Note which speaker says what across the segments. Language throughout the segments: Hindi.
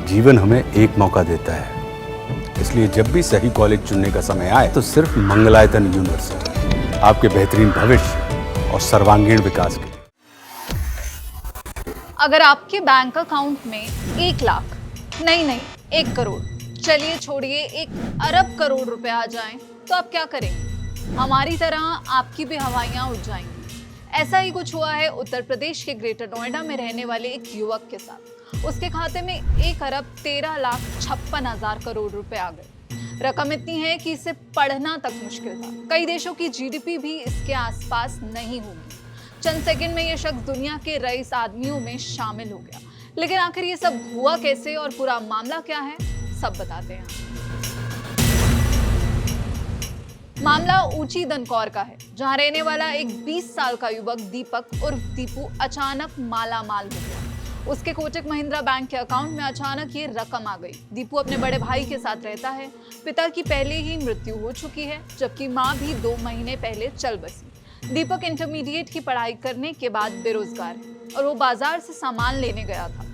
Speaker 1: जीवन हमें एक मौका देता है, इसलिए जब भी सही कॉलेज चुनने का समय आए तो सिर्फ मंगलायतन यूनिवर्सिटी आपके बेहतरीन भविष्य और सर्वांगीण विकास के लिए।
Speaker 2: अगर आपके बैंक अकाउंट में 1 लाख नहीं 1 करोड़, चलिए छोड़िए 1 अरब करोड़ रुपए आ जाएं, तो आप क्या करेंगे? हमारी तरह आपकी भी हवाइयां उड़ जाएंगी। ऐसा ही कुछ हुआ है उत्तर प्रदेश के ग्रेटर नोएडा में रहने वाले एक युवक के साथ। उसके खाते में 1 अरब 13,56,000 करोड़ रुपए आ गए। रकम इतनी है कि इसे पढ़ना तक मुश्किल था। कई देशों की जीडीपी भी इसके आसपास नहीं होगी। चंद सेकंड में यह शख्स दुनिया के रईस आदमियों में शामिल हो गया। लेकिन आखिर ये सब हुआ कैसे और पूरा मामला क्या है, सब बताते हैं। मामला ऊंची दनकौर का है, जहां रहने वाला एक 20 साल का युवक दीपक उर्फ दीपू अचानक मालामाल हो गया। उसके कोटक महिंद्रा बैंक के अकाउंट में अचानक ये रकम आ गई। दीपू अपने बड़े भाई के साथ रहता है। पिता की पहले ही मृत्यु हो चुकी है, जबकि मां भी 2 महीने पहले चल बसी। दीपक इंटरमीडिएट की पढ़ाई करने के बाद बेरोजगार है और वो बाजार से सामान लेने गया था।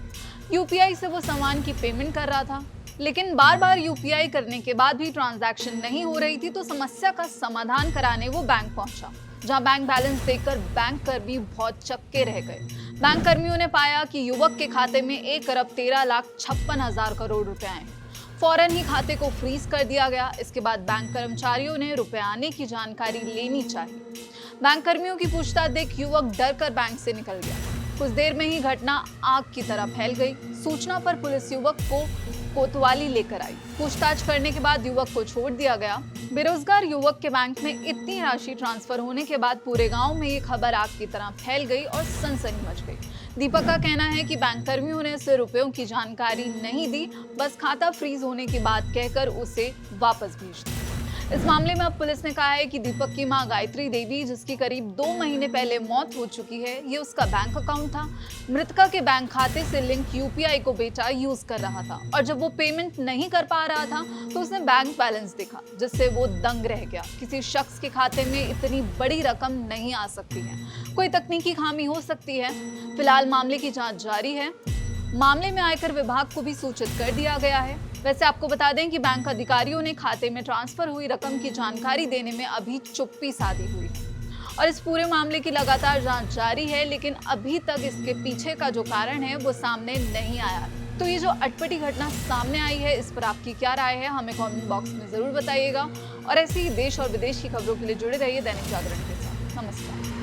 Speaker 2: यूपीआई से वो सामान की पेमेंट कर रहा था, लेकिन बार बार यूपीआई करने के बाद भी ट्रांजैक्शन नहीं हो रही थी। तो समस्या का समाधान कराने वो बैंक पहुंचा, जहां बैंक बैलेंस देखकर बैंक कर्मी बहुत चक्के रह गए। बैंक कर्मियों ने पाया कि युवक के खाते में 1 अरब 13,56,000 करोड़ रुपए आए। फौरन ही खाते को फ्रीज कर दिया गया। इसके बाद बैंक कर्मचारियों ने रुपए आने की जानकारी लेनी चाहिए। बैंक कर्मियों की पूछताछ देख युवक डर कर बैंक से निकल गया। कुछ देर में ही घटना आग की तरह फैल गई। सूचना पर पुलिस युवक को कोतवाली लेकर आई। पूछताछ करने के बाद युवक को छोड़ दिया गया। बेरोजगार युवक के बैंक में इतनी राशि ट्रांसफर होने के बाद पूरे गांव में ये खबर आग की तरह फैल गई और सनसनी मच गई। दीपक का कहना है कि बैंक कर्मियों ने उसे रुपयों की जानकारी नहीं दी, बस खाता फ्रीज होने की बात कहकर उसे वापस भेज दिया। इस मामले में अब पुलिस ने कहा है कि दीपक की मां गायत्री देवी, जिसकी करीब 2 महीने पहले मौत हो चुकी है, ये उसका बैंक अकाउंट था। मृतका के बैंक खाते से लिंक यूपीआई को बेटा यूज कर रहा था और जब वो पेमेंट नहीं कर पा रहा था तो उसने बैंक बैलेंस देखा, जिससे वो दंग रह गया। किसी शख्स के खाते में इतनी बड़ी रकम नहीं आ सकती है, कोई तकनीकी खामी हो सकती है। फिलहाल मामले की जांच जारी है। मामले में आयकर विभाग को भी सूचित कर दिया गया है। वैसे आपको बता दें कि बैंक अधिकारियों ने खाते में ट्रांसफर हुई रकम की जानकारी देने में अभी चुप्पी साधी हुई है और इस पूरे मामले की लगातार जांच जारी है, लेकिन अभी तक इसके पीछे का जो कारण है वो सामने नहीं आया। तो ये जो अटपटी घटना सामने आई है, इस पर आपकी क्या राय है, हमें कमेंट बॉक्स में जरूर बताइएगा। और ऐसी ही देश और विदेश की खबरों के लिए जुड़े रहिए दैनिक जागरण के साथ। नमस्कार।